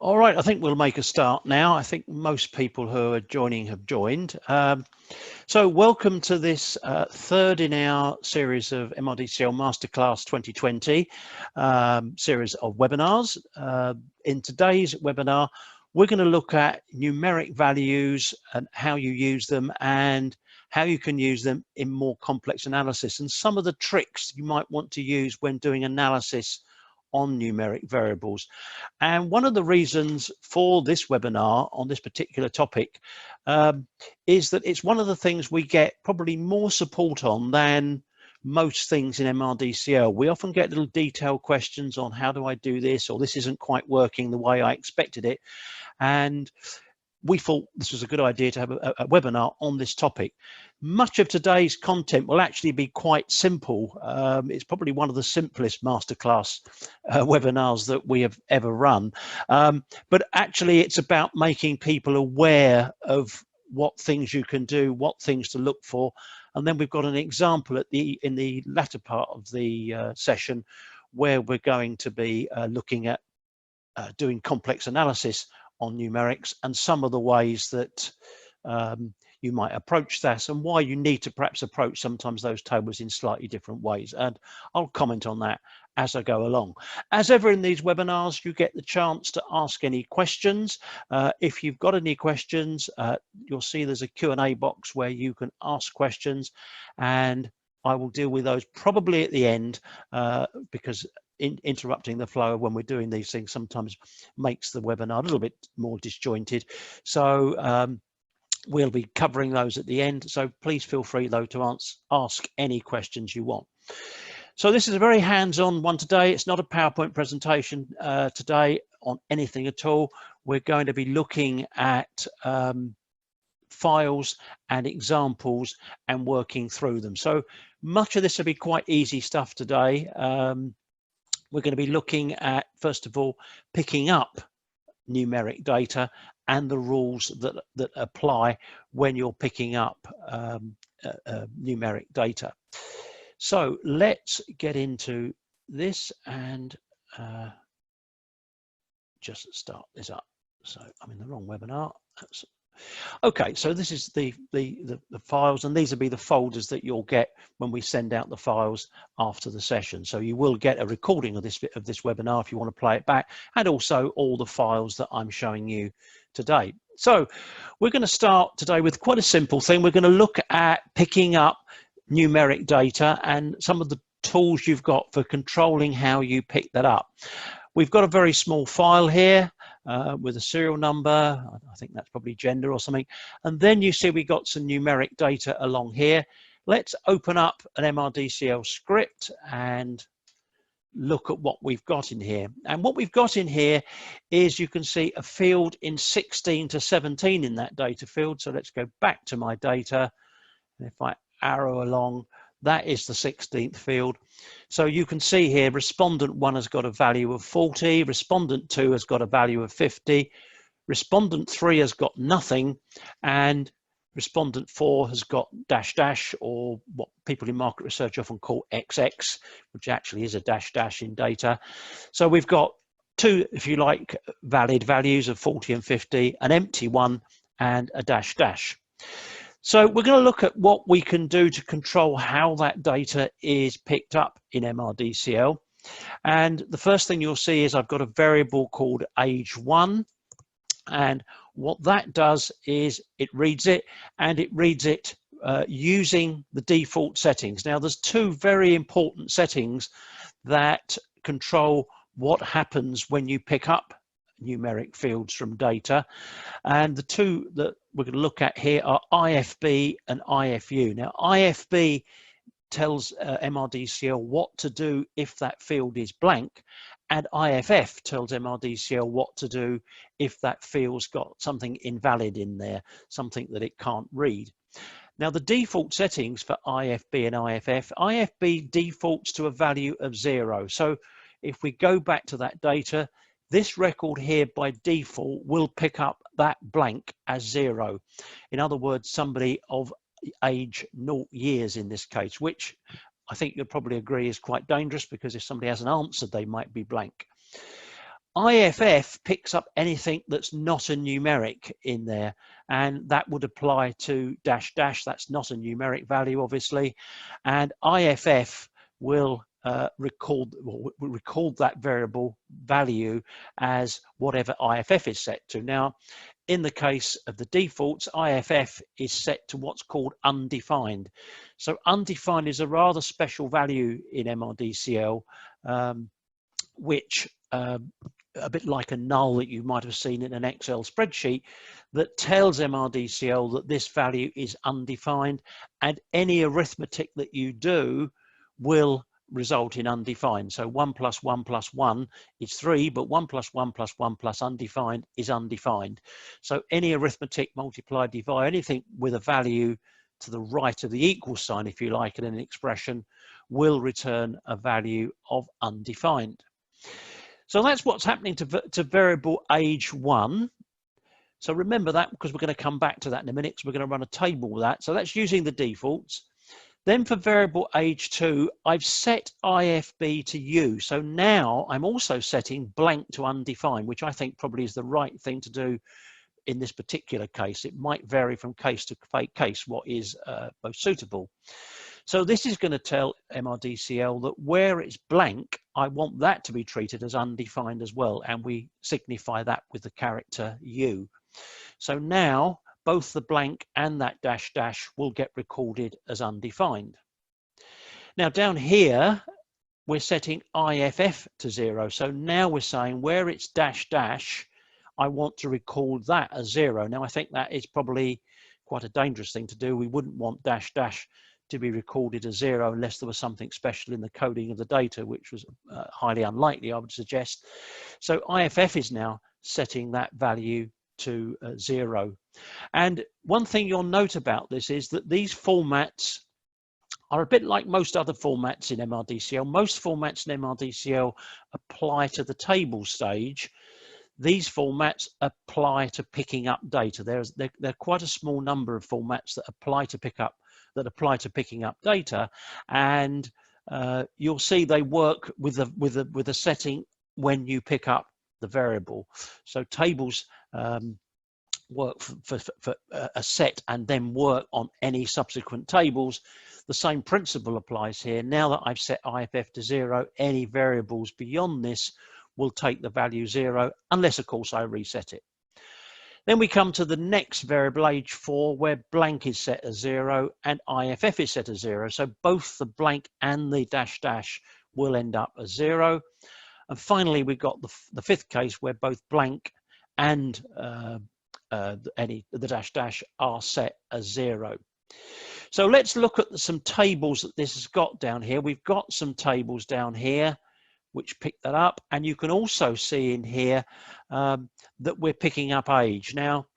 All right, I think we'll make a start now. I think most people who are joining have joined. So welcome to this third in our series of MRDCL Masterclass 2020 series of webinars. In today's webinar, we're going to look at numeric values and how you use them and how you can use them in more complex analysis and some of the tricks you might want to use when doing analysis on numeric variables. And one of the reasons for this webinar on this particular topic is that it's one of the things we get probably more support on than most things in MRDCL. We often get little detailed questions on how do I do this, or this isn't quite working the way I expected it. And we thought this was a good idea to have a webinar on this topic. Much of today's content will actually be quite simple. It's probably one of the simplest masterclass webinars that we have ever run. But actually it's about making people aware of what things you can do, what things to look for. And then we've got an example in the latter part of the session where we're going to be looking at doing complex analysis on numerics and some of the ways that you might approach that and why you need to perhaps approach sometimes those tables in slightly different ways. And I'll comment on that as I go along. As ever in these webinars, you get the chance to ask any questions. If you've got any questions, you'll see there's a Q&A box where you can ask questions, and I will deal with those probably at the end because interrupting the flow when we're doing these things sometimes makes the webinar a little bit more disjointed. So we'll be covering those at the end. So please feel free though to ask any questions you want. So this is a very hands-on one today. It's not a PowerPoint presentation today on anything at all. We're going to be looking at files and examples and working through them. So much of this will be quite easy stuff today. We're going to be looking at, first of all, picking up numeric data and the rules that apply when you're picking up numeric data. So let's get into this and just start this up. So I'm in the wrong webinar. Okay, so this is the files, and these will be the folders that you'll get when we send out the files after the session. So you will get a recording of this webinar if you want to play it back, and also all the files that I'm showing you today. So we're going to start today with quite a simple thing. We're going to look at picking up numeric data and some of the tools you've got for controlling how you pick that up. We've got a very small file here with a serial number. I think that's probably gender or something. And then you see we got some numeric data along here. Let's open up an MRDCL script and look at what we've got in here. And what we've got in here is, you can see a field in 16 to 17 in that data field. So let's go back to my data. And if I arrow along, that is the 16th field. So you can see here, respondent 1 has got a value of 40, respondent 2 has got a value of 50, respondent 3 has got nothing, and respondent 4 has got dash dash, or what people in market research often call XX, which actually is a dash dash in data. So we've got two, if you like, valid values of 40 and 50, an empty one, and a dash dash. So we're going to look at what we can do to control how that data is picked up in MRDCL. And the first thing you'll see is I've got a variable called age 1. And what that does is it reads it, and it reads it using the default settings. Now, there's two very important settings that control what happens when you pick up numeric fields from data, and the two that we're going to look at here are IFB and IFU. Now, IFB tells MRDCL what to do if that field is blank, and IFF tells MRDCL what to do if that field's got something invalid in there, something that it can't read. Now, the default settings for IFB and IFF, IFB defaults to a value of 0. So if we go back to that data, this record here by default will pick up that blank as 0. In other words, somebody of age 0 years in this case, which I think you'll probably agree is quite dangerous, because if somebody hasn't answered, they might be blank. IFF picks up anything that's not a numeric in there, and that would apply to dash dash. That's not a numeric value, obviously, and IFF will record that variable value as whatever IFF is set to. Now, in the case of the defaults, IFF is set to what's called undefined. So undefined is a rather special value in MRDCL, which a bit like a null that you might have seen in an Excel spreadsheet, that tells MRDCL that this value is undefined, and any arithmetic that you do will result in undefined. So 1 plus 1 plus 1 is 3, but 1 plus 1 plus 1 plus undefined is undefined. So any arithmetic, multiply, divide, anything with a value to the right of the equal sign, if you like, in an expression, will return a value of undefined. So that's what's happening to variable age 1. So remember that, because we're going to come back to that in a minute, because we're going to run a table with that. So that's using the defaults. Then for variable age 2, I've set IFB to U. So now I'm also setting blank to undefined, which I think probably is the right thing to do in this particular case. It might vary from case to case what is most suitable. So this is going to tell MRDCL that where it's blank, I want that to be treated as undefined as well, and we signify that with the character U. So now both the blank and that dash dash will get recorded as undefined. Now down here, we're setting IFF to 0. So now we're saying where it's dash dash, I want to record that as 0. Now I think that is probably quite a dangerous thing to do. We wouldn't want dash dash to be recorded as 0 unless there was something special in the coding of the data, which was highly unlikely, I would suggest. So IFF is now setting that value to 0. And one thing you'll note about this is that these formats are a bit like most other formats in MRDCL. Most formats in MRDCL apply to the table stage. These formats apply to picking up data. They're quite a small number of formats that apply to picking up data, and you'll see they work with a setting when you pick up the variable. So tables work for a set and then work on any subsequent tables. The same principle applies here. Now that I've set IFF to 0, any variables beyond this will take the value 0, unless of course I reset it. Then we come to the next variable, age 4, where blank is set as 0 and IFF is set as 0. So both the blank and the dash dash will end up as 0. And finally, we've got the fifth case where both blank and the dash dash are set as 0. So let's look at some tables that this has got down here. We've got some tables down here which pick that up, and you can also see in here that we're picking up age. Now,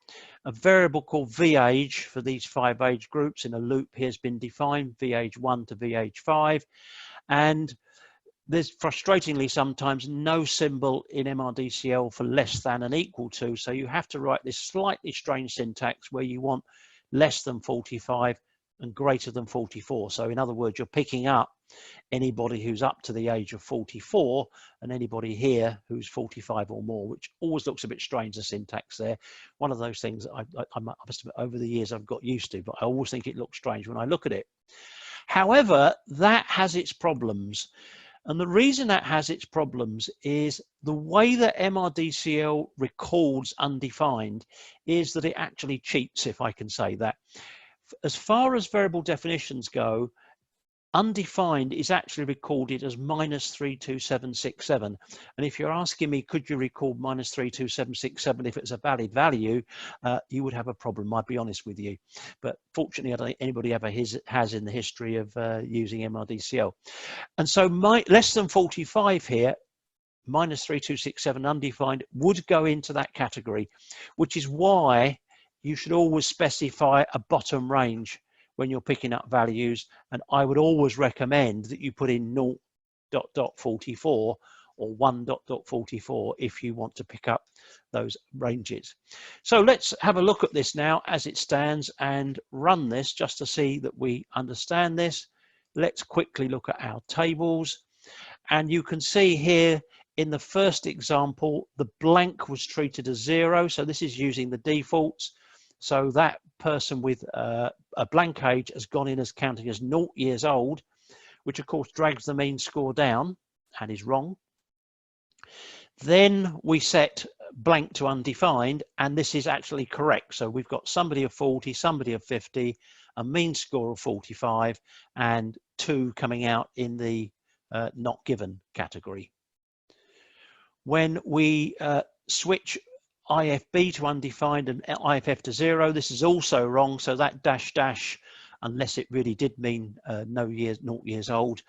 a variable called vAge for these 5 age groups in a loop here has been defined, vAge1 to vAge5, and there's frustratingly sometimes no symbol in MRDCL for less than and equal to, so you have to write this slightly strange syntax where you want less than 45 and greater than 44. So in other words, you're picking up anybody who's up to the age of 44 and anybody here who's 45 or more, which always looks a bit strange, the syntax there. One of those things I must admit, over the years I've got used to, but I always think it looks strange when I look at it. However, that has its problems. And the reason that has its problems is the way that MRDCL records undefined is that it actually cheats, if I can say that. As far as variable definitions go, undefined is actually recorded as -32767. And if you're asking me, could you record -32767 if it's a valid value, you would have a problem, I'd be honest with you. But fortunately, I don't think anybody ever has in the history of using MRDCL. And so less than 45 here, -3267 undefined, would go into that category, which is why you should always specify a bottom range when you're picking up values, and I would always recommend that you put in 0.44 or 1.44 if you want to pick up those ranges. So let's have a look at this now as it stands and run this just to see that we understand this. Let's quickly look at our tables, and you can see here in the first example, the blank was treated as 0. So this is using the defaults. So that person with a blank age has gone in as counting as 0 years old, which of course drags the mean score down and is wrong. Then we set blank to undefined, and this is actually correct. So we've got somebody of 40, somebody of 50, a mean score of 45, and 2 coming out in the not given category. When we switch IFB to undefined and IFF to 0, this is also wrong. So that dash, unless it really did mean 0 years old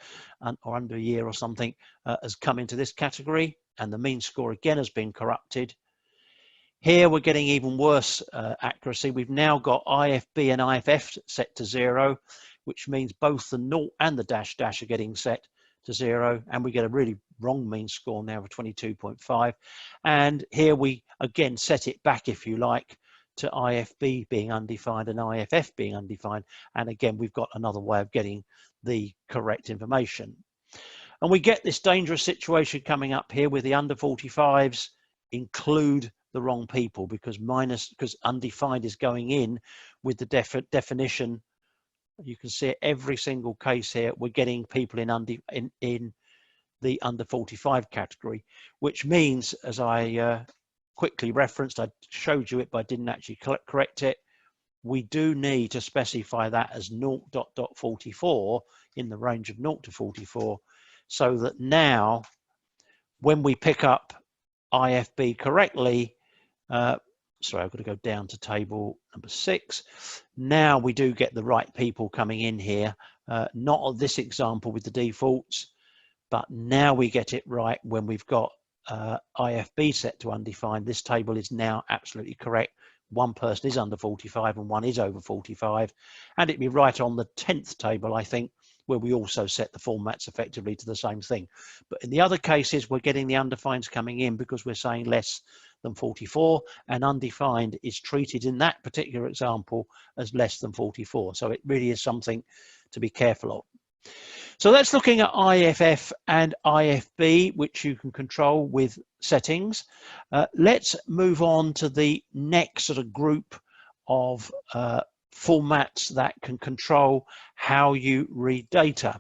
or under a year or something, has come into this category, and the mean score again has been corrupted. Here we're getting even worse accuracy. We've now got IFB and IFF set to 0, which means both the 0 and the dash are getting set to 0, and we get a really wrong mean score now of 22.5. And here we again set it back, if you like, to IFB being undefined and IFF being undefined, and again we've got another way of getting the correct information. And we get this dangerous situation coming up here with the under 45s include the wrong people, because undefined is going in with the definition. You can see every single case here we're getting people in the under 45 category, which means, as I quickly referenced, I showed you it but I didn't actually correct it, we do need to specify that as 0.44 in the range of 0 to 44, so that now when we pick up IFB correctly, sorry, I've got to go down to table number 6. Now we do get the right people coming in here, not on this example with the defaults, but now we get it right when we've got IFB set to undefined. This table is now absolutely correct. One person is under 45 and one is over 45, and it'd be right on the 10th table, I think, where we also set the formats effectively to the same thing. But in the other cases, we're getting the undefineds coming in because we're saying less than 44, and undefined is treated in that particular example as less than 44. So it really is something to be careful of. So that's looking at IFF and IFB, which you can control with settings. Let's move on to the next sort of group of formats that can control how you read data.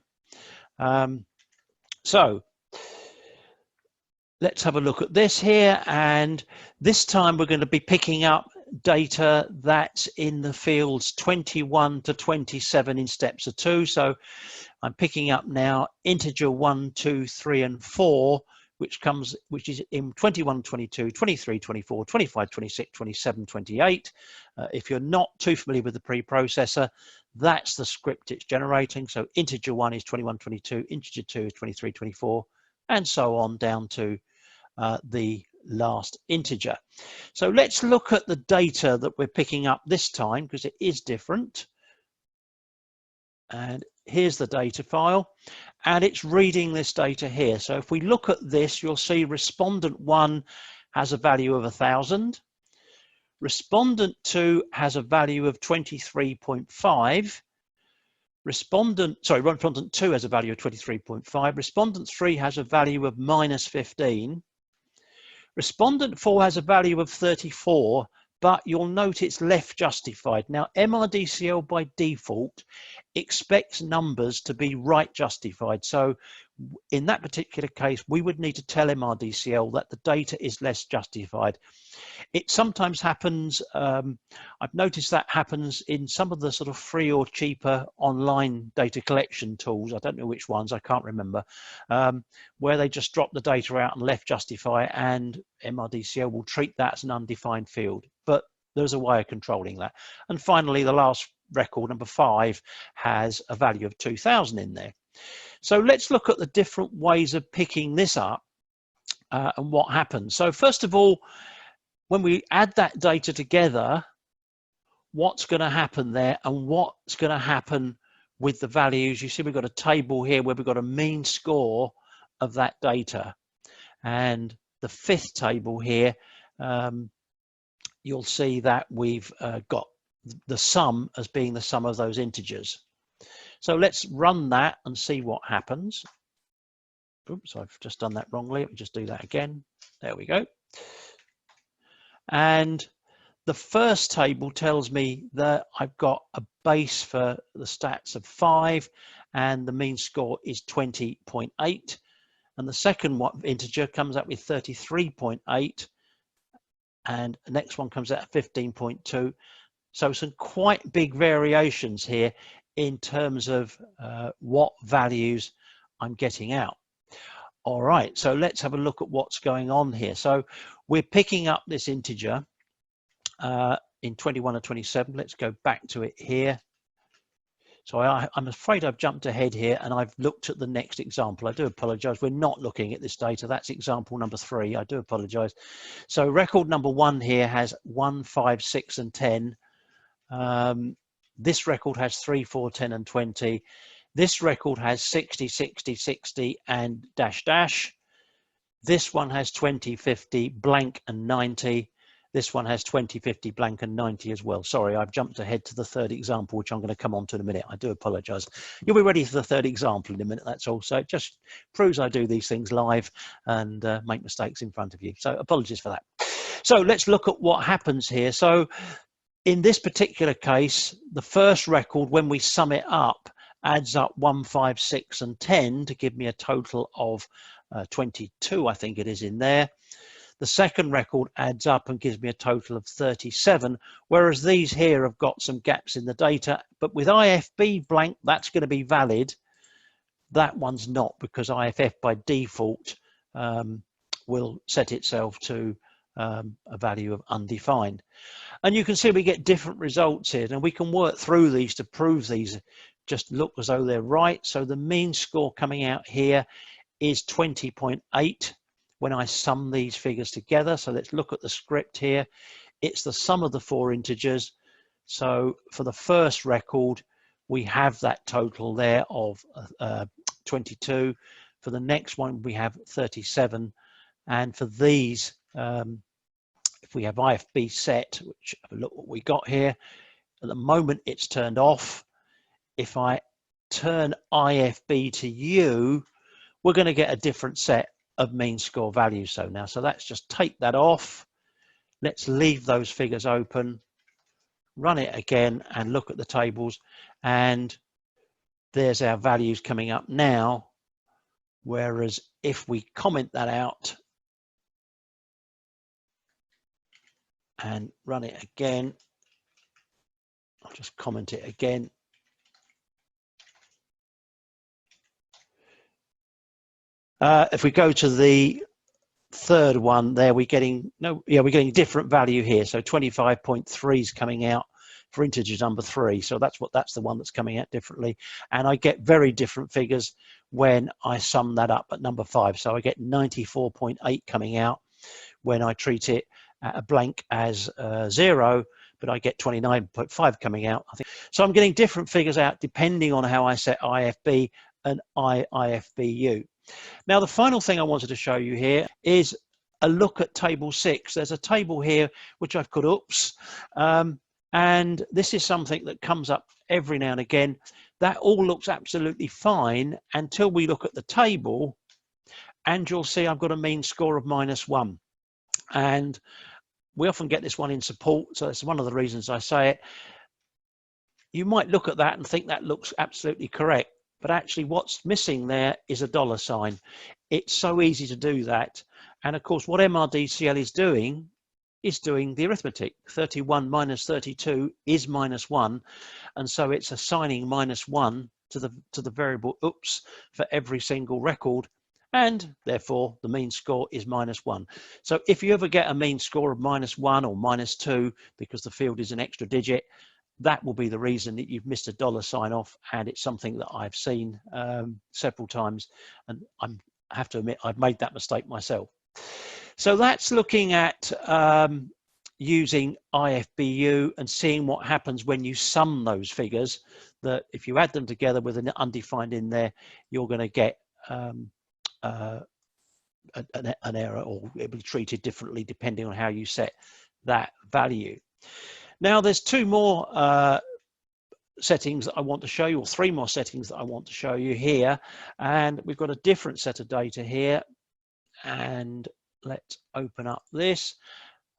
So let's have a look at this here, and this time we're going to be picking up data that's in the fields 21 to 27 in steps of 2. So I'm picking up now integer 1, 2, 3, and 4, which is in 21, 22, 23, 24, 25, 26, 27, 28. If you're not too familiar with the preprocessor, that's the script it's generating. So integer 1 is 21, 22, integer 2 is 23, 24, and so on down to the last integer. So let's look at the data that we're picking up this time, because it is different. And here's the data file, and it's reading this data here. So if we look at this, you'll see respondent 1 has a value of 1,000. Respondent 2 has a value of 23.5. Respondent 2 has a value of 23.5. Respondent 3 has a value of -15. Respondent 4 has a value of 34, but you'll note it's left justified. Now, MRDCL by default expects numbers to be right justified. So in that particular case, we would need to tell MRDCL that the data is less justified. It sometimes happens, I've noticed that happens in some of the sort of free or cheaper online data collection tools. I don't know which ones, I can't remember, where they just drop the data out and left justify, and MRDCL will treat that as an undefined field. But there's a way of controlling that. And finally, the last record, number 5, has a value of 2,000 in there. So let's look at the different ways of picking this up and what happens. So first of all, when we add that data together, what's going to happen there and what's going to happen with the values? You see we've got a table here where we've got a mean score of that data. And the 5th table here, you'll see that we've got the sum as being the sum of those integers. So let's run that and see what happens. Oops, I've just done that wrongly. Let me just do that again. There we go. And the first table tells me that I've got a base for the stats of 5 and the mean score is 20.8. And the second one integer comes up with 33.8 and the next one comes out at 15.2. So some quite big variations here in terms of what values I'm getting out. All right, so let's have a look at what's going on here. So we're picking up this integer in 21 and 27. Let's go back to it here. So I'm afraid I've jumped ahead here and I've looked at the next example. I do apologize. We're not looking at this data. That's example number 3. I do apologize. So record number 1 here has 1, 5, 6, and 10. This record has 3, 4, 10, and 20. This record has 60, 60, 60, and dash, dash. This one has 20, 50, blank, and 90. This one has 20, 50, blank, and 90 as well. Sorry, I've jumped ahead to the third example, which I'm going to come on to in a minute. I do apologize. You'll be ready for the third example in a minute, that's all. So it just proves I do these things live and make mistakes in front of you. So apologies for that. So let's look at what happens here. So in this particular case, the first record, when we sum it up, adds up 1, 5, 6, and 10 to give me a total of 22, I think it is in there. The second record adds up and gives me a total of 37, whereas these here have got some gaps in the data. But with IFB blank, that's going to be valid. That one's not, because IFF by default will set itself to a value of undefined. And you can see we get different results here, and we can work through these to prove these just look as though they're right. So the mean score coming out here is 20.8 when I sum these figures together. So let's look at the script here. It's the sum of the 4 integers. So for the first record, we have that total there of 22. For the next one, we have 37. And for these, if we have IFB set, which have a look what we got here, at the moment it's turned off. If I turn IFB to U, we're going to get a different set of mean score values. So let's just take that off. Let's leave those figures open, run it again and look at the tables, and there's our values coming up now. Whereas if we comment that out and run it again, I'll just comment it again. If we go to the third one there, we're getting we're getting different value here. So 25.3 is coming out for integer number 3. So that's the one that's coming out differently. And I get very different figures when I sum that up at number 5. So I get 94.8 coming out when I treat it at a blank as 0, but I get 29.5 coming out, I think. So I'm getting different figures out depending on how I set IFB and IFBU. Now, the final thing I wanted to show you here is a look at table 6. There's a table here which I've called oops, and this is something that comes up every now and again. That all looks absolutely fine until we look at the table, and you'll see I've got a mean score of -1. And we often get this one in support, so that's one of the reasons I say it. You might look at that and think that looks absolutely correct, but actually what's missing there is a $sign. It's so easy to do that. And of course, what MRDCL is doing the arithmetic. 31 minus 32 is -1. And so it's assigning -1 to the variable oops for every single record. And therefore the mean score is -1. So if you ever get a mean score of -1 or -2 because the field is an extra digit, that will be the reason that you've missed a $sign off, and it's something that I've seen several times, and I have to admit I've made that mistake myself. So that's looking at using IFBU and seeing what happens when you sum those figures, that if you add them together with an undefined in there, you're going to get an error, or it will be treated differently depending on how you set that value. Now, there's 2 more settings that I want to show you, or 3 more settings that I want to show you here. And we've got a different set of data here. And let's open up this.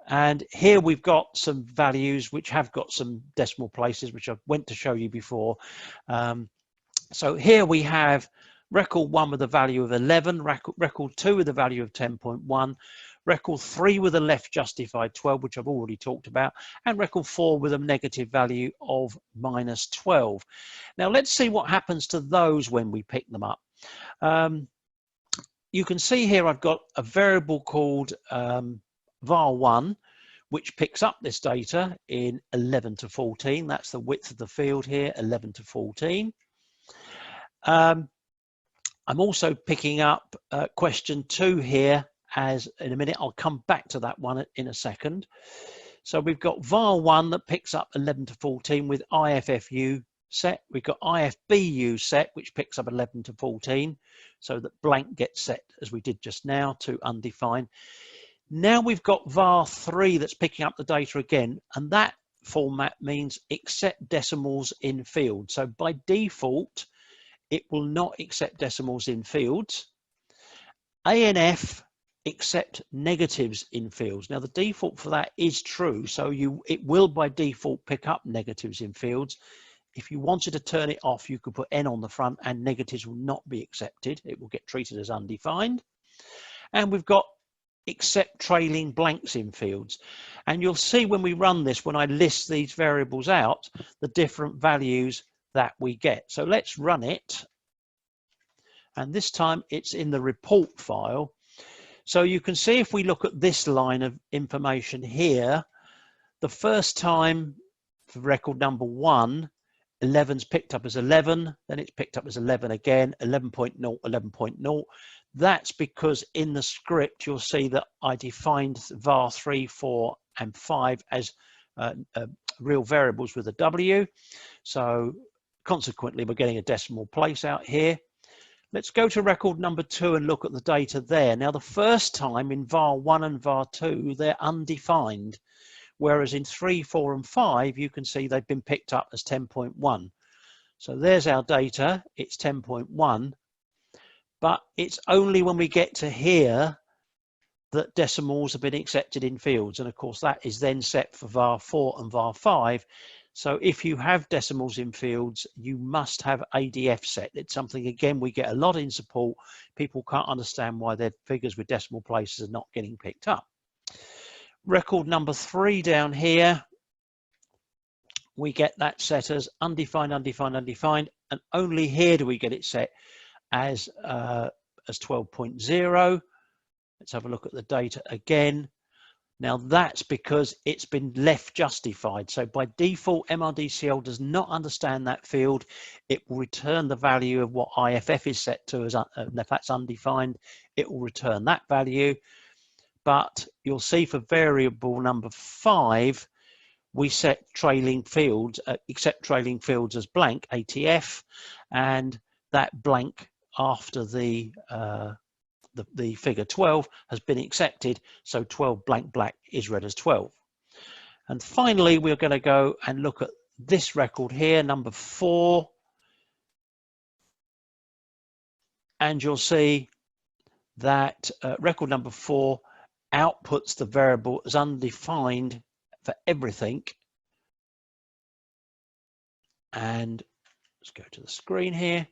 And here we've got some values which have got some decimal places, which I went to show you before. So here we have record 1 with a value of 11, record 2 with a value of 10.1, record 3 with a left justified 12, which I've already talked about, and record 4 with a negative value of -12. Now let's see what happens to those when we pick them up. You can see here I've got a variable called var1, which picks up this data in 11 to 14. That's the width of the field here, 11 to 14. I'm also picking up question 2 here, as in a minute I'll come back to that one in a second. So we've got var1 that picks up 11 to 14 with IFFU set. We've got IFBU set, which picks up 11 to 14, so that blank gets set as we did just now to undefined. Now we've got var3 that's picking up the data again, and that format means accept decimals in fields. So by default, it will not accept decimals in fields. ANF accept negatives in fields. Now the default for that is true, so it will by default pick up negatives in fields. If you wanted to turn it off, you could put N on the front and negatives will not be accepted. It will get treated as undefined. And we've got accept trailing blanks in fields. And you'll see when we run this, when I list these variables out, the different values that we get. So let's run it. And this time it's in the report file. So you can see if we look at this line of information here, the first time for record number 1, 11's picked up as 11, then it's picked up as 11 again, 11.0, 11.0. That's because in the script, you'll see that I defined var 3, 4, and 5 as real variables with a W. So consequently, we're getting a decimal place out here. Let's go to record number 2 and look at the data there. Now, the first time in var 1 and var 2, they're undefined. Whereas in 3, 4, and 5, you can see they've been picked up as 10.1. So there's our data, it's 10.1. But it's only when we get to here that decimals have been accepted in fields. And of course, that is then set for var 4 and var 5. So if you have decimals in fields, you must have ADF set. It's something, again, we get a lot in support. People can't understand why their figures with decimal places are not getting picked up. Record number 3 down here, we get that set as undefined, undefined, undefined, and only here do we get it set as 12.0. Let's have a look at the data again. Now that's because it's been left justified. So by default, MRDCL does not understand that field. It will return the value of what IFF is set to as, if that's undefined, it will return that value. But you'll see for variable number 5, we set trailing fields, accept trailing fields as blank, ATF, and that blank after the figure 12 has been accepted, so 12 blank black is read as 12. And finally, we're going to go and look at this record here, number 4, and you'll see that record number 4 outputs the variable as undefined for everything. And let's go to the screen here.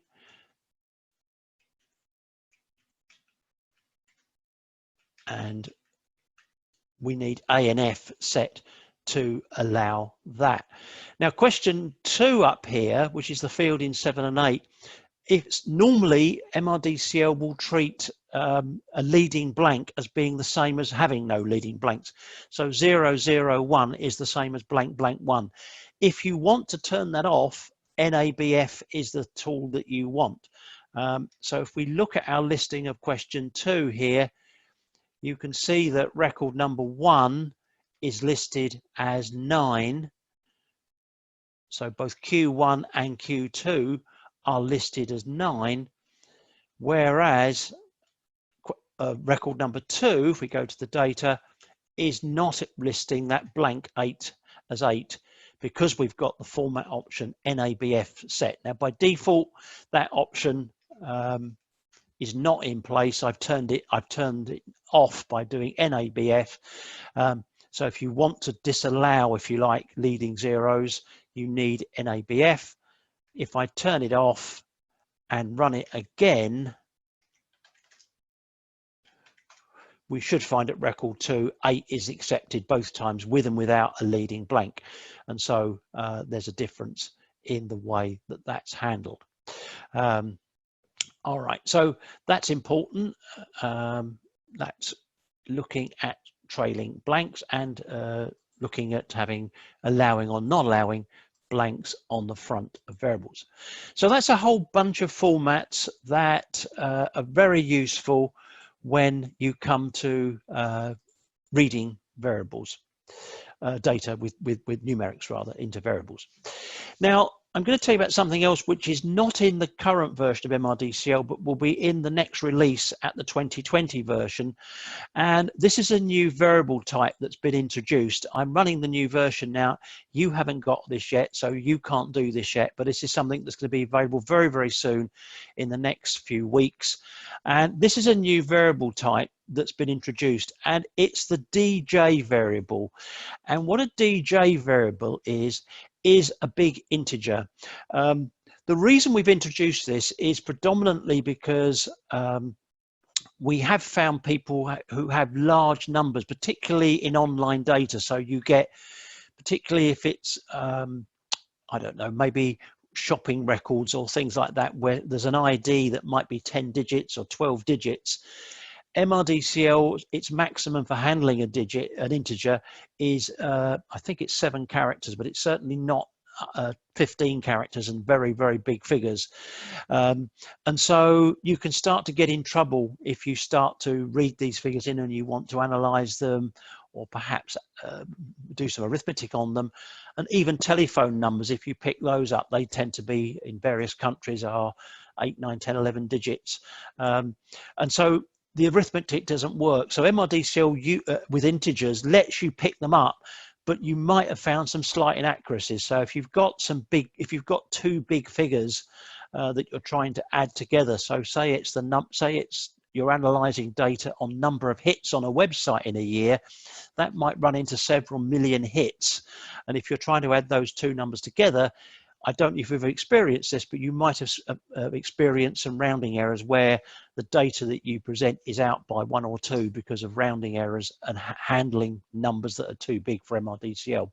And we need ANF set to allow that. Now, question 2 up here, which is the field in 7 and 8, it's normally MRDCL will treat a leading blank as being the same as having no leading blanks. So 0, 0, 1 is the same as blank, blank, 1. If you want to turn that off, NABF is the tool that you want. So if we look at our listing of question 2 here, you can see that record number 1 is listed as 9. So both Q1 and Q2 are listed as 9, whereas record number 2, if we go to the data, is not listing that blank 8 as 8, because we've got the format option NABF set. Now, by default, that option is not in place. I've turned it off by doing NABF. So if you want to disallow, if you like, leading zeros, you need NABF. If I turn it off and run it again, we should find at record 2, 8 is accepted both times with and without a leading blank. And so there's a difference in the way that that's handled. All right, so that's important. That's looking at trailing blanks and looking at allowing or not allowing blanks on the front of variables. So that's a whole bunch of formats that are very useful when you come to reading variables, data with numerics rather into variables. Now, I'm going to tell you about something else which is not in the current version of MRDCL, but will be in the next release at the 2020 version. And this is a new variable type that's been introduced. I'm running the new version now. You haven't got this yet, so you can't do this yet, but this is something that's going to be available very, very soon in the next few weeks. And this is a new variable type that's been introduced, and it's the DJ variable. And what a DJ variable is a big integer. The reason we've introduced this is predominantly because we have found people who have large numbers, particularly in online data. So you get, particularly if it's, I don't know, maybe shopping records or things like that, where there's an ID that might be 10 digits or 12 digits. MRDCL, its maximum for handling an integer is, I think it's 7 characters, but it's certainly not 15 characters and very, very big figures. And so you can start to get in trouble if you start to read these figures in and you want to analyze them, or perhaps do some arithmetic on them. And even telephone numbers, if you pick those up, they tend to be, in various countries, are 8, 9, 10, 11 digits. And so the arithmetic doesn't work. So MRDCL with integers lets you pick them up, but you might have found some slight inaccuracies. So if you've got two big figures that you're trying to add together, so say you're analyzing data on number of hits on a website in a year, that might run into several million hits. And if you're trying to add those two numbers together, I don't know if you've experienced this, but you might have experienced some rounding errors where the data that you present is out by 1 or 2 because of rounding errors and handling numbers that are too big for MRDCL.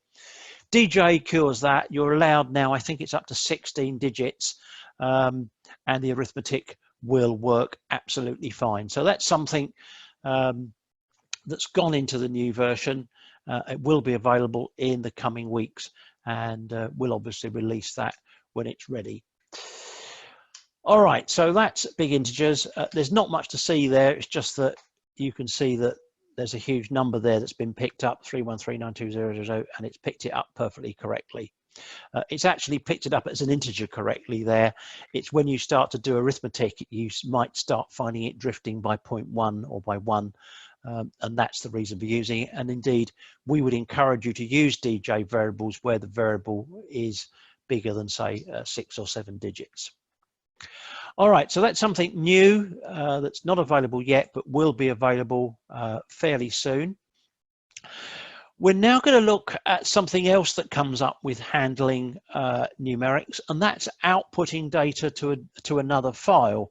DJ cures that. You're allowed now, I think it's up to 16 digits, and the arithmetic will work absolutely fine. So that's something that's gone into the new version. It will be available in the coming weeks, and we'll obviously release that when it's ready. All right, so that's big integers. There's not much to see there. It's just that you can see that there's a huge number there that's been picked up, 3139200, and it's picked it up perfectly correctly. It's actually picked it up as an integer correctly there. It's when you start to do arithmetic, you might start finding it drifting by 0.1 or by 1. And that's the reason for using it. And indeed, we would encourage you to use DJ variables where the variable is bigger than, say, 6 or 7 digits. All right, so that's something new that's not available yet, but will be available fairly soon. We're now going to look at something else that comes up with handling numerics, and that's outputting data to another file.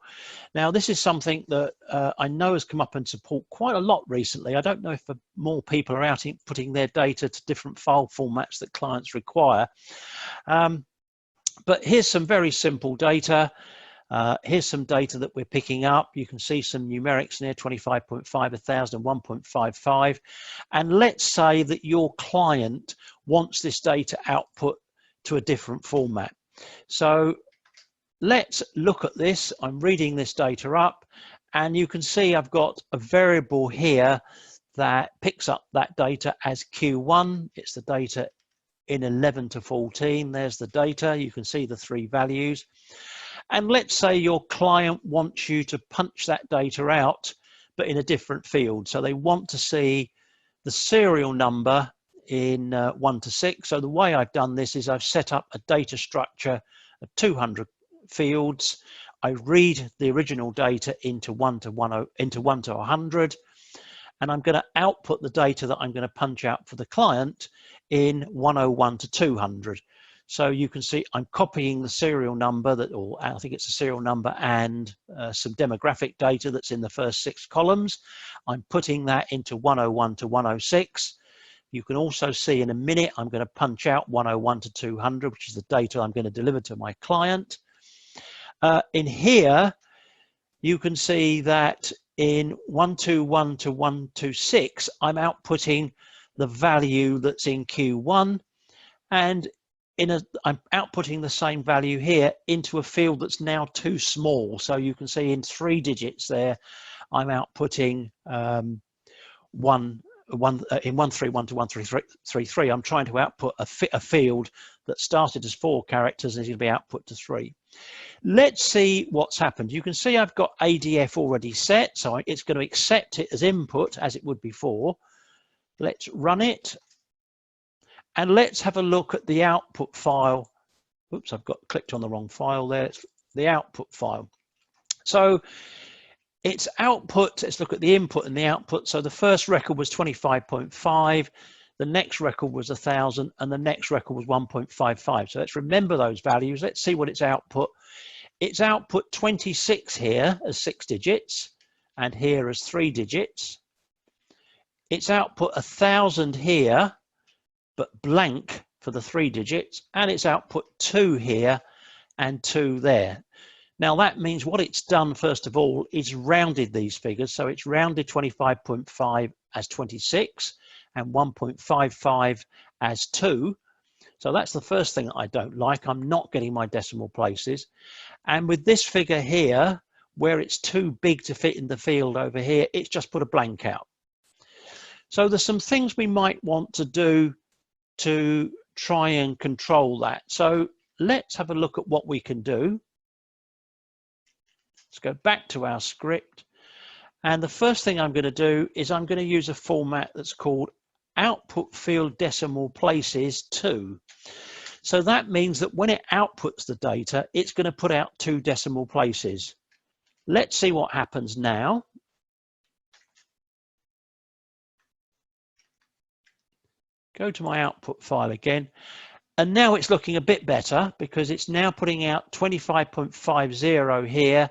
Now, this is something that I know has come up in support quite a lot recently. I don't know if more people are out putting their data to different file formats that clients require. But here's some very simple data. Here's some data that we're picking up. You can see some numerics there, 25.5, 1000, 1.55. And let's say that your client wants this data output to a different format. So let's look at this. I'm reading this data up, and you can see I've got a variable here that picks up that data as Q1. It's the data in 11 to 14. There's the data. You can see the 3 values. And let's say your client wants you to punch that data out, but in a different field. So they want to see the serial number in 1 to 6. So the way I've done this is I've set up a data structure of 200 fields. I read the original data into 1 to 100, and I'm going to output the data that I'm going to punch out for the client in 101 to 200. So you can see I'm copying the serial number or I think it's a serial number and some demographic data that's in the first 6 columns. I'm putting that into 101 to 106. You can also see in a minute I'm going to punch out 101 to 200, which is the data I'm going to deliver to my client. In here, you can see that in 121 to 126, I'm outputting the value that's in Q1, and I'm outputting the same value here into a field that's now too small. So you can see in 3 digits there, I'm outputting in 131 to 133. I'm trying to output a field that started as 4 characters and is going to be output to 3. Let's see what's happened. You can see I've got ADF already set, so it's going to accept it as input as it would before. Let's run it. And let's have a look at the output file. Oops, I've clicked on the wrong file there. It's the output file. So its output, let's look at the input and the output. So the first record was 25.5, the next record was 1,000, and the next record was 1.55. So let's remember those values. Let's see what its output. Its output 26 here as 6 digits, and here as 3 digits. Its output 1,000 here, but blank for the 3 digits, and its output 2 here and 2 there. Now that means what it's done first of all is rounded these figures. So it's rounded 25.5 as 26 and 1.55 as 2. So that's the first thing that I don't like. I'm not getting my decimal places. And with this figure here, where it's too big to fit in the field over here, it's just put a blank out. So there's some things we might want to do to try and control that. So let's have a look at what we can do. Let's go back to our script. And the first thing I'm going to do is I'm going to use a format that's called output field decimal places 2. So that means that when it outputs the data, it's going to put out 2 decimal places. Let's see what happens now. Go to my output file again. And now it's looking a bit better because it's now putting out 25.50 here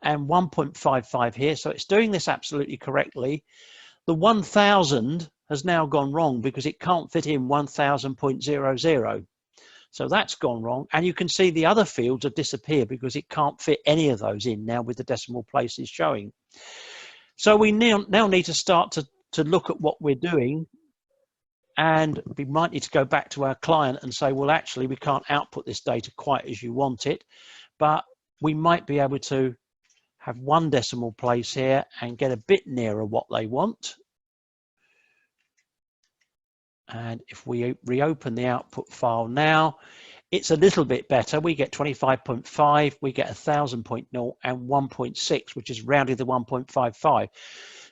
and 1.55 here. So it's doing this absolutely correctly. The 1,000 has now gone wrong because it can't fit in 1,000.00. So that's gone wrong. And you can see the other fields have disappeared because it can't fit any of those in now with the decimal places showing. So we now need to start to look at what we're doing. And we might need to go back to our client and say, well, actually, we can't output this data quite as you want it, but we might be able to have 1 decimal place here and get a bit nearer what they want. And if we reopen the output file now, it's a little bit better. We get 25.5, we get 1,000.0 and 1.6, which is rounded to 1.55.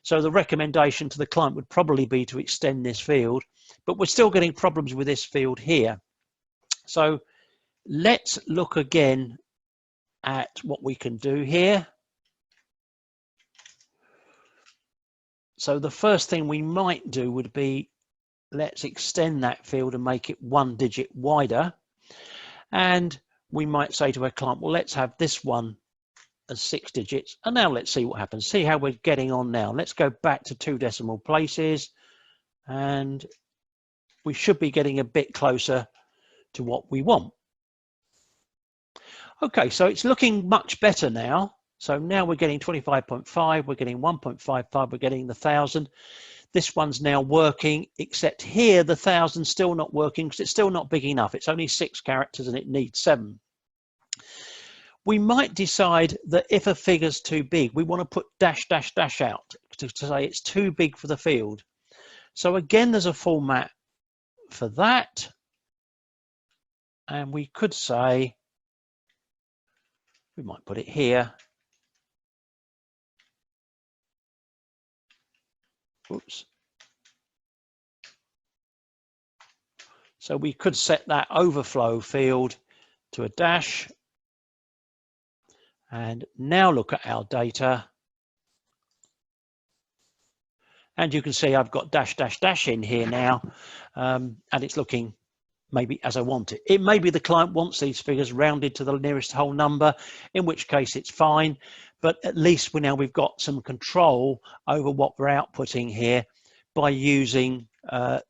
So the recommendation to the client would probably be to extend this field, but we're still getting problems with this field here. So let's look again at what we can do here. So the first thing we might do would be, let's extend that field and make it 1 digit wider. And we might say to our client, well, let's have this one as 6 digits. And now let's see what happens. See how we're getting on now. Let's go back to 2 decimal places. And we should be getting a bit closer to what we want. Okay, so it's looking much better now. So now we're getting 25.5, we're getting 1.55, we're getting the 1,000. This one's now working, except here the 1,000's still not working because it's still not big enough. It's only 6 characters and it needs 7. We might decide that if a figure's too big, we want to put dash, dash, dash out to say it's too big for the field. So again, there's a format for that. And we could say, we might put it here. Oops. So we could set that overflow field to a dash. And now look at our data. And you can see I've got dash, dash, dash in here now. And it's looking maybe as I want it. It may be the client wants these figures rounded to the nearest whole number, in which case it's fine. But at least we've got some control over what we're outputting here by using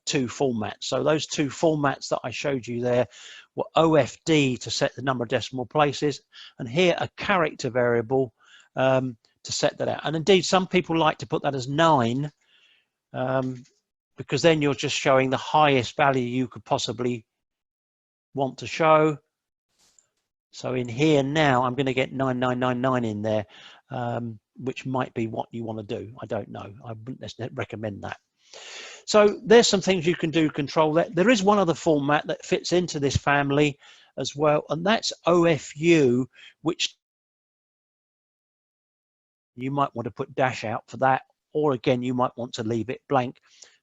two formats. So those two formats that I showed you there were OFD to set the number of decimal places, and here a character variable to set that out. And indeed, some people like to put that as 9, because then you're just showing the highest value you could possibly want to show. So in here now, I'm going to get 9999 in there, which might be what you want to do. I don't know. I wouldn't necessarily recommend that. So there's some things you can do, control that. There is one other format that fits into this family as well, and that's OFU, which you might want to put dash out for that, or again, you might want to leave it blank.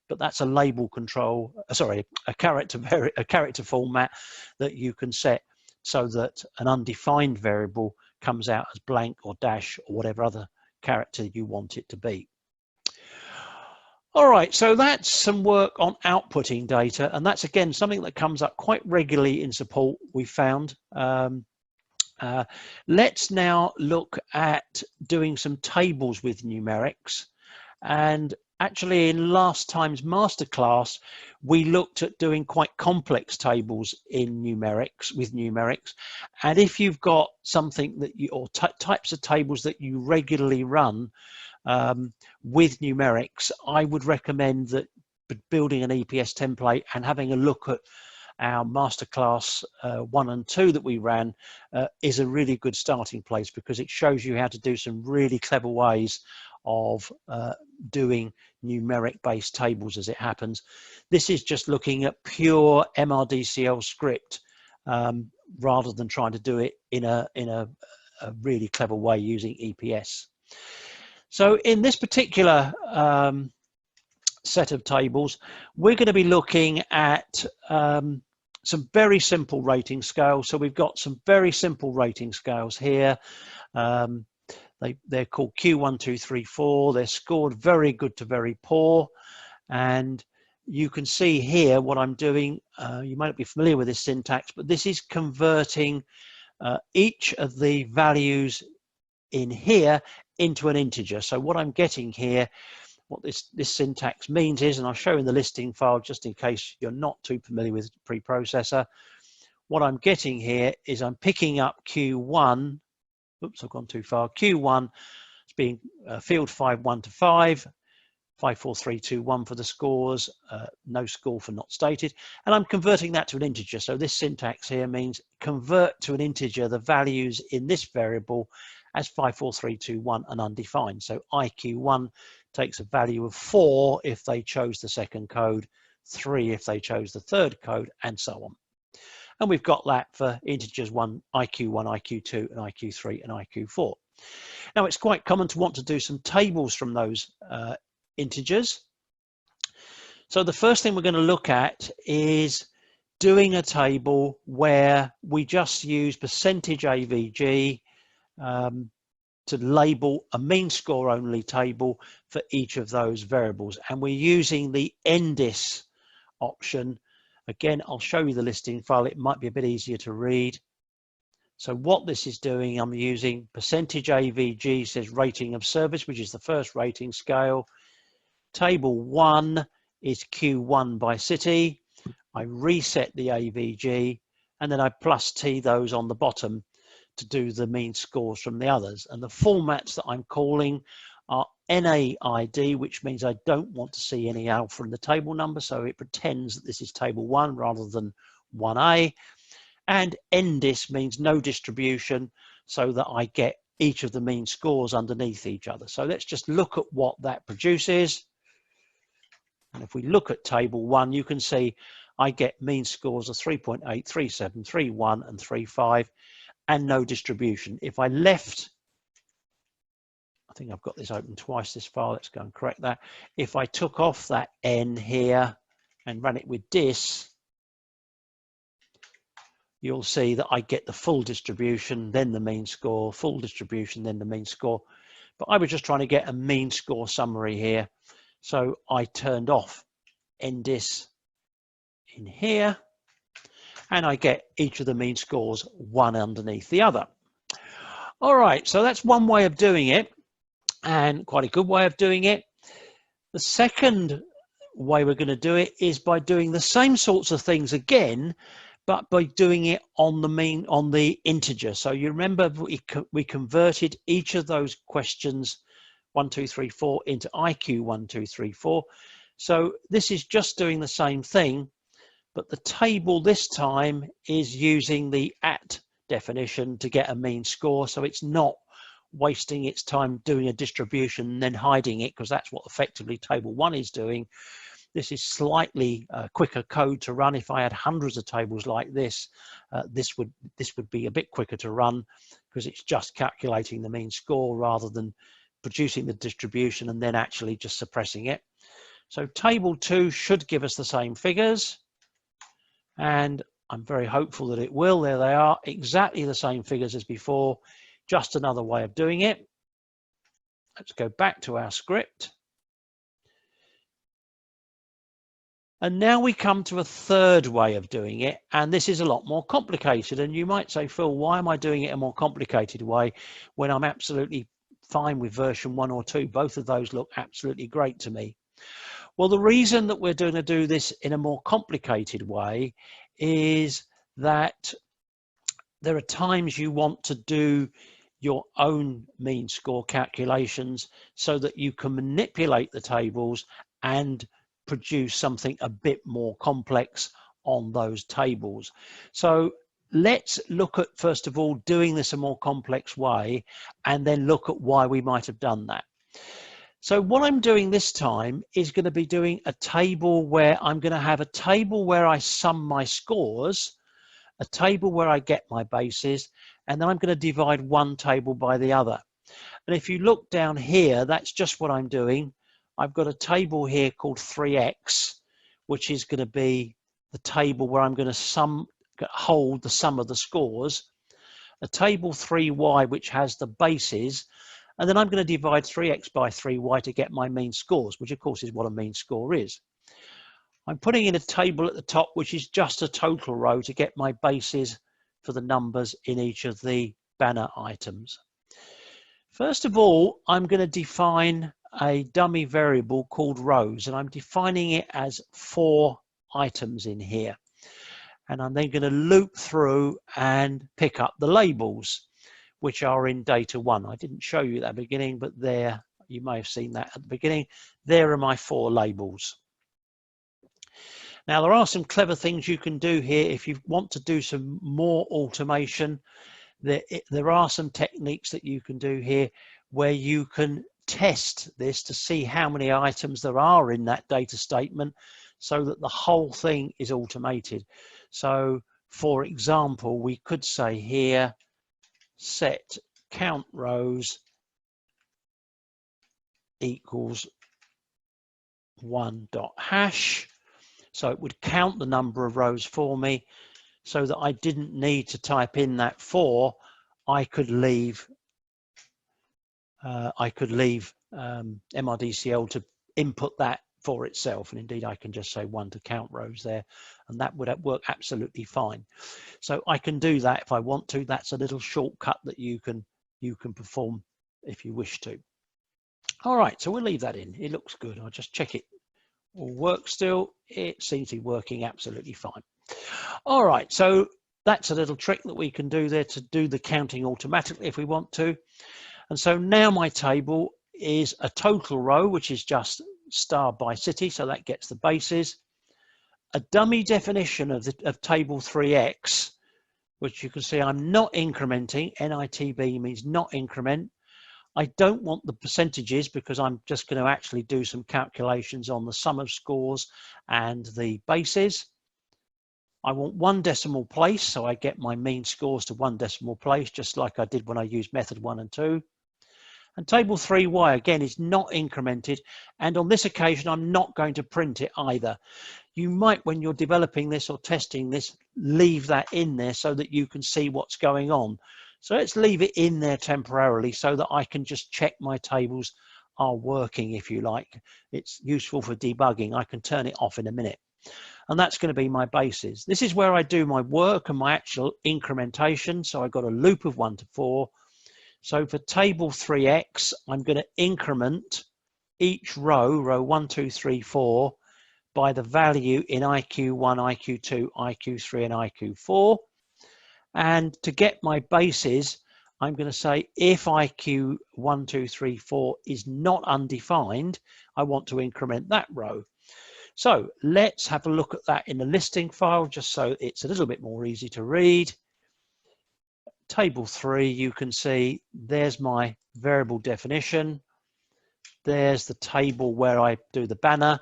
But that's a label control, sorry, a character format that you can set so that an undefined variable comes out as blank or dash or whatever other character you want it to be. All right, so that's some work on outputting data, and that's again something that comes up quite regularly in support, we found. Let's now look at doing some tables with numerics. And actually in last time's masterclass, we looked at doing quite complex tables in numerics, with numerics. And if you've got something that you, or types of tables that you regularly run with numerics, I would recommend that building an EPS template and having a look at our masterclass 1 and 2 that we ran is a really good starting place, because it shows you how to do some really clever ways of doing numeric based tables as it happens. This is just looking at pure MRDCL script rather than trying to do it in a really clever way using EPS. So in this particular set of tables, we're going to be looking at some very simple rating scales. So we've got some very simple rating scales here. They're called Q1, 2, 3, 4. They're scored very good to very poor. And you can see here what I'm doing. You might not be familiar with this syntax, but this is converting each of the values in here into an integer. So what I'm getting here, what this syntax means is, and I'll show in the listing file just in case you're not too familiar with preprocessor, what I'm getting here is I'm picking up Q1. Oops, I've gone too far. Q1 is being field 5, 1 to 5, 5, 4, 3, 2, 1 for the scores, no score for not stated, and I'm converting that to an integer. So this syntax here means convert to an integer the values in this variable as 5, 4, 3, 2, 1 and undefined. So IQ1 takes a value of 4 if they chose the second code, 3 if they chose the third code, and so on. And we've got that for integers IQ1, IQ2, and IQ3, and IQ4. Now, it's quite common to want to do some tables from those integers. So the first thing we're going to look at is doing a table where we just use percentage AVG to label a mean score only table for each of those variables. And we're using the NDIS option. Again, I'll show you the listing file. It might be a bit easier to read. So what this is doing, I'm using percentage AVG, says rating of service, which is the first rating scale. Table 1 is Q1 by city. I reset the AVG, and then I plus T those on the bottom to do the mean scores from the others. And the formats that I'm calling are NAID, which means I don't want to see any alpha in the table number, so it pretends that this is table 1 rather than 1A. And NDIS means no distribution, so that I get each of the mean scores underneath each other. So let's just look at what that produces. And if we look at table 1, you can see I get mean scores of 3.8, 3.7, 3.1, and 3.5, and no distribution. If I left, I think I've got this open twice, this file, let's go and correct that. If I took off that N here and ran it with dis, you'll see that I get the full distribution, then the mean score, full distribution, then the mean score. But I was just trying to get a mean score summary here. So I turned off NDIS in here, and I get each of the mean scores one underneath the other. All right, so that's one way of doing it, and quite a good way of doing it. The second way we're going to do it is by doing the same sorts of things again, but by doing it on the integer. So you remember we converted each of those questions 1, 2, 3, 4 into IQ 1, 2, 3, 4. So this is just doing the same thing, but the table this time is using the at definition to get a mean score. So it's not wasting its time doing a distribution and then hiding it, because that's what effectively table 1 is doing. This is slightly quicker code to run. If I had hundreds of tables like this, this would be a bit quicker to run, because it's just calculating the mean score rather than producing the distribution and then actually just suppressing it. So table 2 should give us the same figures, and I'm very hopeful that it will. There they are, exactly the same figures as before, just another way of doing it. Let's go back to our script. And now we come to a third way of doing it, and this is a lot more complicated. And you might say, Phil, why am I doing it a more complicated way when I'm absolutely fine with version 1 or 2? Both of those look absolutely great to me. Well, the reason that we're going to do this in a more complicated way is that there are times you want to do your own mean score calculations so that you can manipulate the tables and produce something a bit more complex on those tables. So let's look at, first of all, doing this a more complex way, and then look at why we might have done that. So what I'm doing this time is going to be doing a table where I'm going to have a table where I sum my scores, a table where I get my bases, and then I'm going to divide one table by the other. And if you look down here, that's just what I'm doing. I've got a table here called 3x, which is going to be the table where I'm going to hold the sum of the scores, a table 3y, which has the bases, and then I'm going to divide 3x by 3y to get my mean scores, which of course is what a mean score is. I'm putting in a table at the top, which is just a total row to get my bases for the numbers in each of the banner items. First of all, I'm going to define a dummy variable called rows, and I'm defining it as 4 items in here. And I'm then going to loop through and pick up the labels, which are in data 1. I didn't show you that at the beginning, but there, you may have seen that at the beginning. There are my 4 labels. Now, there are some clever things you can do here if you want to do some more automation. There are some techniques that you can do here where you can test this to see how many items there are in that data statement so that the whole thing is automated. So, for example, we could say here, set count rows equals 1.hash. So it would count the number of rows for me so that I didn't need to type in that 4. I could leave MRDCL to input that for itself. And indeed, I can just say 1 to count rows there, and that would work absolutely fine. So I can do that if I want to. That's a little shortcut that you can perform if you wish to. All right, so we'll leave that in. It looks good. I'll just check it will work still. It seems to be working absolutely fine. All right, so that's a little trick that we can do there to do the counting automatically if we want to. And so now my table is a total row, which is just star by city, so that gets the bases. A dummy definition of table 3x, which you can see I'm not incrementing. NITB means not increment. I don't want the percentages because I'm just going to actually do some calculations on the sum of scores and the bases. I want 1 decimal place, so I get my mean scores to 1 decimal place, just like I did when I used method 1 and 2. And table 3Y again is not incremented, and on this occasion I'm not going to print it either. You might, when you're developing this or testing this, leave that in there so that you can see what's going on. So let's leave it in there temporarily so that I can just check my tables are working, if you like. It's useful for debugging. I can turn it off in a minute. And that's going to be my bases. This is where I do my work and my actual incrementation. So I've got a loop of 1 to 4. So for table 3X, I'm going to increment each row 1, 2, 3, 4, by the value in IQ1, IQ2, IQ3, and IQ4. And to get my bases, I'm going to say if IQ1, 2, 3, 4 is not undefined, I want to increment that row. So let's have a look at that in the listing file, just so it's a little bit more easy to read. Table 3, you can see there's my variable definition. There's the table where I do the banner.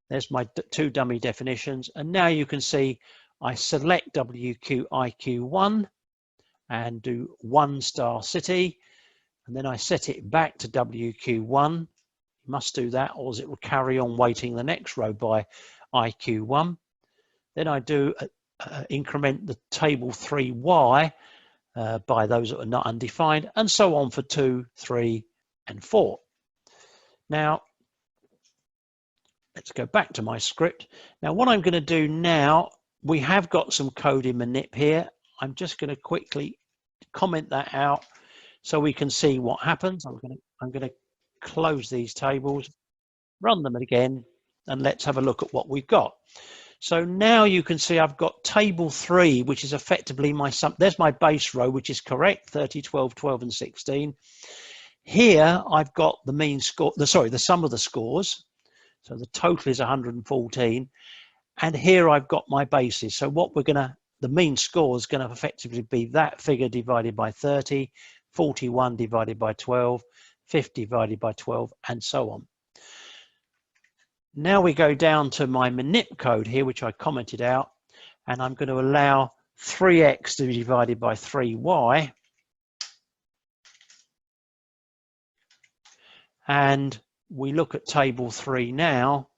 There's my 2 dummy definitions. And now you can see I select WQIQ1 and do 1 star city. And then I set it back to WQ1. You must do that, or it will carry on weighting the next row by IQ1. Then I do increment the table 3Y by those that are not undefined, and so on for 2, 3, and 4. Now, let's go back to my script. Now, what I'm going to do now, we have got some code in manip here. I'm just going to quickly comment that out so we can see what happens. I'm going to close these tables, run them again, and let's have a look at what we've got. So now you can see I've got table 3, which is effectively my sum. There's my base row, which is correct, 30, 12, 12, and 16. Here I've got the mean score, the sum of the scores. So the total is 114. And here I've got my bases. So what the mean score is going to effectively be that figure divided by 30, 41 divided by 12, 50 divided by 12, and so on. Now we go down to my manip code here, which I commented out, and I'm going to allow 3x to be divided by 3y. And we look at table 3 now,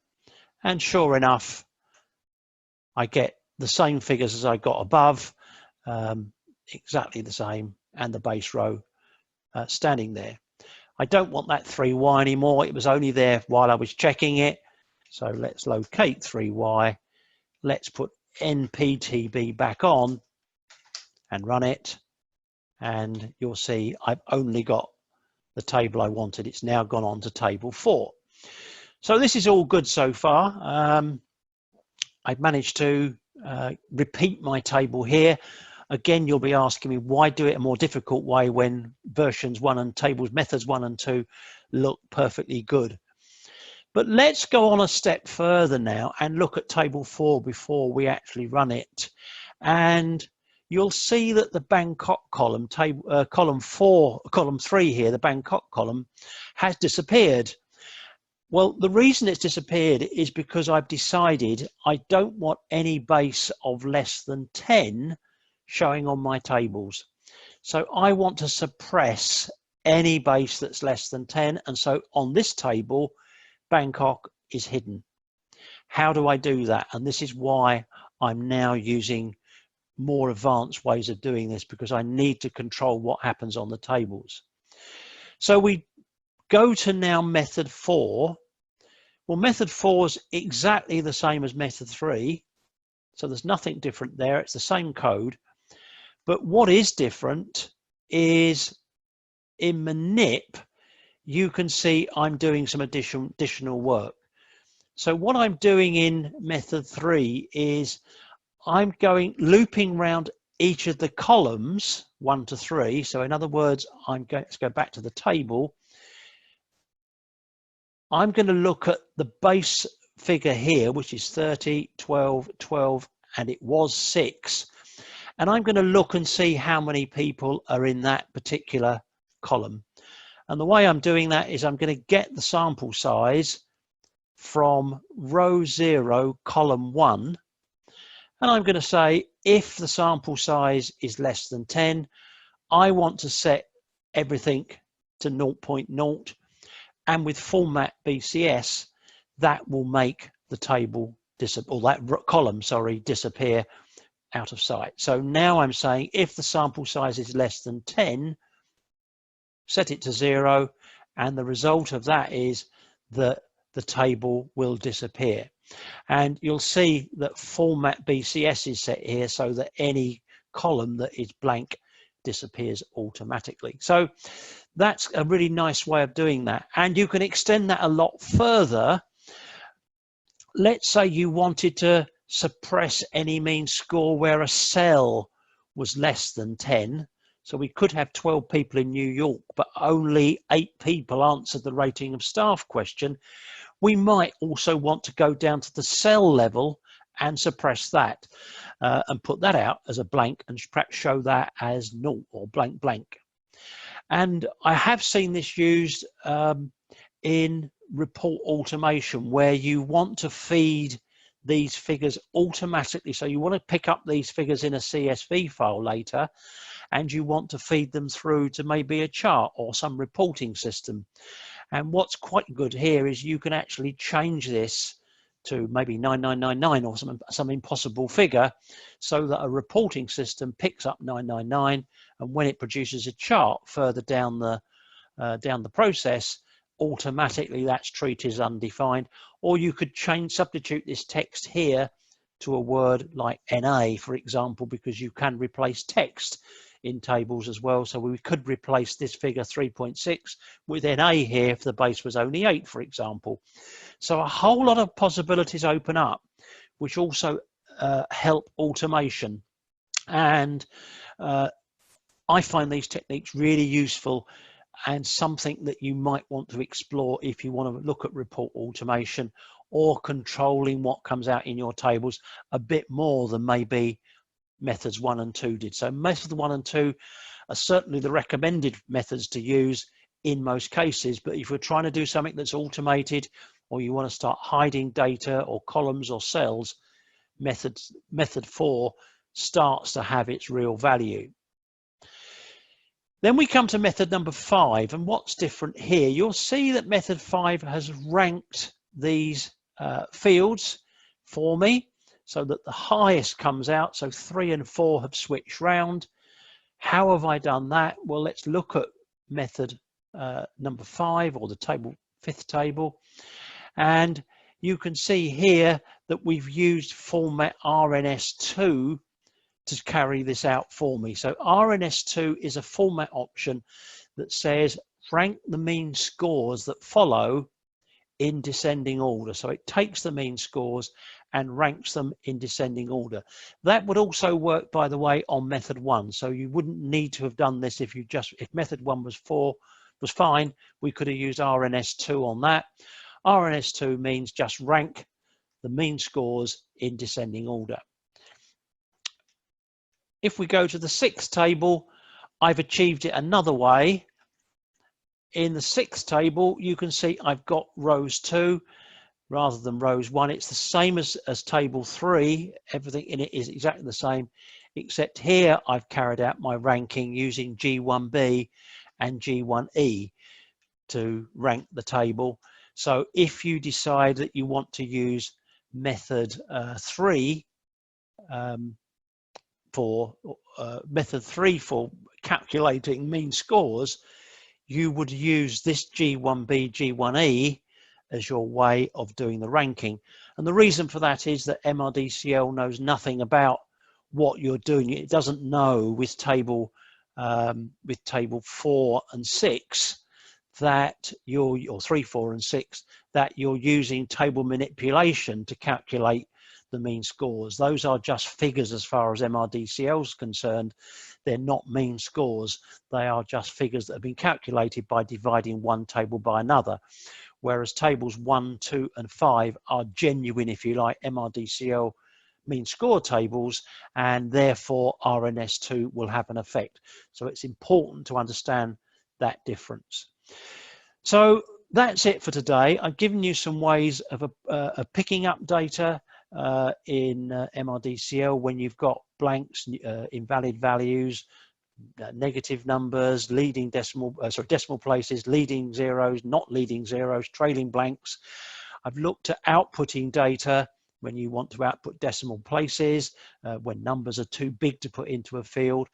and sure enough, I get the same figures as I got above, exactly the same, and the base row standing there. I don't want that 3y anymore. It was only there while I was checking it. So let's locate 3y. Let's put nptb back on and run it. And you'll see I've only got the table I wanted. It's now gone on to table 4. So this is all good so far. I've managed to repeat my table here. Again, you'll be asking me, why do it a more difficult way when versions 1 and tables methods 1 and 2 look perfectly good? But let's go on a step further now and look at table 4 before we actually run it. And you'll see that the Bangkok column, column 3 here, the Bangkok column, has disappeared. Well, the reason it's disappeared is because I've decided I don't want any base of less than 10 showing on my tables. So I want to suppress any base that's less than 10. And so on this table, Bangkok is hidden. How do I do that? And this is why I'm now using more advanced ways of doing this, because I need to control what happens on the tables. So we go to now method 4. Well, method 4 is exactly the same as method 3. So there's nothing different there. It's the same code. But what is different is in manip, you can see I'm doing some additional work. So what I'm doing in method 3 is I'm looping around each of the columns 1 to 3. So in other words, let's go back to the table. I'm going to look at the base figure here, which is 30, 12, 12, and it was 6. And I'm going to look and see how many people are in that particular column. And the way I'm doing that is I'm going to get the sample size from row 0, column 1. And I'm going to say, if the sample size is less than 10, I want to set everything to 0.0, and with FormatBCS, that will make the table disappear, or that column, sorry, disappear out of sight. So now I'm saying if the sample size is less than 10, set it to 0, and the result of that is that the table will disappear. And you'll see that FormatBCS is set here so that any column that is blank disappears automatically. So that's a really nice way of doing that. And you can extend that a lot further. Let's say you wanted to suppress any mean score where a cell was less than 10. So we could have 12 people in New York, but only 8 people answered the rating of staff question. We might also want to go down to the cell level and suppress that and put that out as a blank and perhaps show that as 0 or blank blank. And I have seen this used in report automation, where you want to feed these figures automatically. So you want to pick up these figures in a CSV file later, and you want to feed them through to maybe a chart or some reporting system. And what's quite good here is you can actually change this to maybe 9999 or some impossible figure, so that a reporting system picks up 999, and when it produces a chart further down the process, automatically that's treated as undefined. Or you could substitute this text here to a word like NA, for example, because you can replace text in tables as well. So we could replace this figure 3.6 with NA here if the base was only 8, for example. So a whole lot of possibilities open up, which also help automation. And I find these techniques really useful, and something that you might want to explore if you want to look at report automation or controlling what comes out in your tables a bit more than maybe methods 1 and 2 did. So method 1 and 2 are certainly the recommended methods to use in most cases, but if you're trying to do something that's automated, or you want to start hiding data or columns or cells, method 4 starts to have its real value. Then we come to method number 5, and what's different here? You'll see that method 5 has ranked these fields for me so that the highest comes out. So 3 and 4 have switched round. How have I done that? Well, let's look at method number 5, or the table, 5th table. And you can see here that we've used format RNS2 to carry this out for me. So RNS2 is a format option that says rank the mean scores that follow in descending order. So it takes the mean scores and ranks them in descending order. That would also work, by the way, on method 1. So you wouldn't need to have done this if method 1 was fine, we could have used RNS2 on that. RNS2 means just rank the mean scores in descending order. If we go to the 6th table, I've achieved it another way. In the 6th table, you can see I've got rows 2 rather than rows 1. It's the same as table 3. Everything in it is exactly the same, except here I've carried out my ranking using G1B and G1E to rank the table. So if you decide that you want to use method 3 for calculating mean scores, you would use this G1B, G1E as your way of doing the ranking. And the reason for that is that MRDCL knows nothing about what you're doing. It doesn't know with table 4 and 6 that or 3, 4 and 6 that you're using table manipulation to calculate the mean scores. Those are just figures as far as MRDCL is concerned. They're not mean scores. They are just figures that have been calculated by dividing one table by another. Whereas tables 1, 2 and 5 are genuine, if you like, MRDCL mean score tables, and therefore RNS2 will have an effect. So it's important to understand that difference. So that's it for today. I've given you some ways of picking up data in MRDCL when you've got blanks, invalid values, negative numbers, leading decimal places, leading zeros, not leading zeros, trailing blanks. I've looked at outputting data when you want to output decimal places, when numbers are too big to put into a field.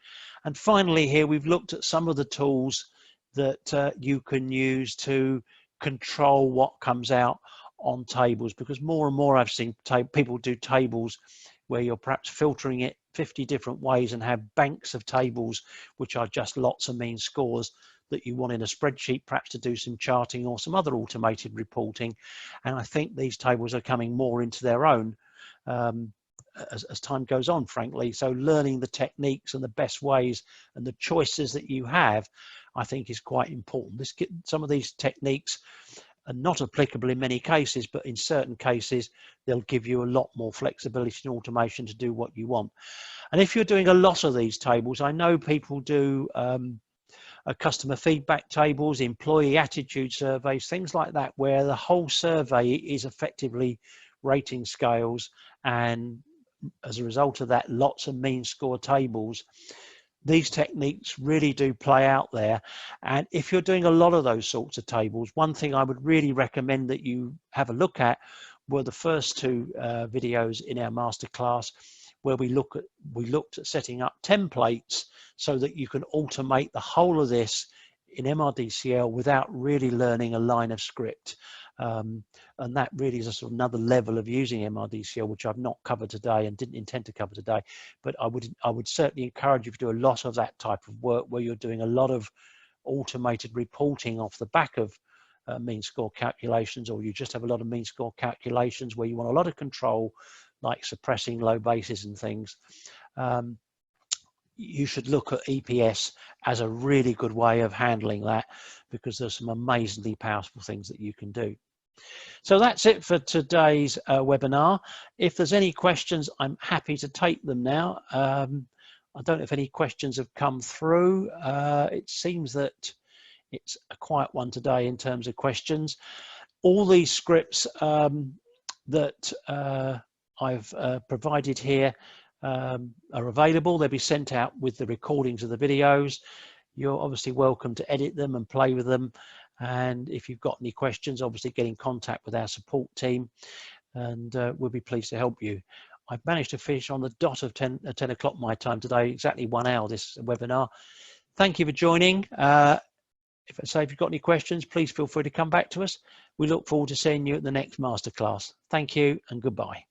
And finally here, we've looked at some of the tools that you can use to control what comes out on tables, because more and more I've seen people do tables where you're perhaps filtering it 50 different ways and have banks of tables which are just lots of mean scores that you want in a spreadsheet, perhaps to do some charting or some other automated reporting. And I think these tables are coming more into their own as time goes on, frankly. So learning the techniques and the best ways and the choices that you have, I think, is quite important. Some of these techniques are not applicable in many cases, but in certain cases, they'll give you a lot more flexibility and automation to do what you want. And if you're doing a lot of these tables, I know people do customer feedback tables, employee attitude surveys, things like that, where the whole survey is effectively rating scales, and as a result of that, lots of mean score tables. These techniques really do play out there. And if you're doing a lot of those sorts of tables, one thing I would really recommend that you have a look at were the first two videos in our masterclass, where we looked at setting up templates so that you can automate the whole of this in MRDCL without really learning a line of script. And that really is a sort of another level of using MRDCL, which I've not covered today and didn't intend to cover today. But I would certainly encourage you to do a lot of that type of work where you're doing a lot of automated reporting off the back of mean score calculations, or you just have a lot of mean score calculations where you want a lot of control, like suppressing low bases and things. You should look at EPS as a really good way of handling that, because there's some amazingly powerful things that you can do. So that's it for today's webinar. If there's any questions, I'm happy to take them now. I don't know if any questions have come through. It seems that it's a quiet one today in terms of questions. All these scripts that I've provided here are available. They'll be sent out with the recordings of the videos. You're obviously welcome to edit them and play with them. And if you've got any questions, obviously get in contact with our support team, and we'll be pleased to help you. I've managed to finish on the dot of 10 o'clock my time today, exactly 1 hour this webinar. Thank you for joining. If you've got any questions, please feel free to come back to us. We look forward to seeing you at the next masterclass. Thank you and goodbye.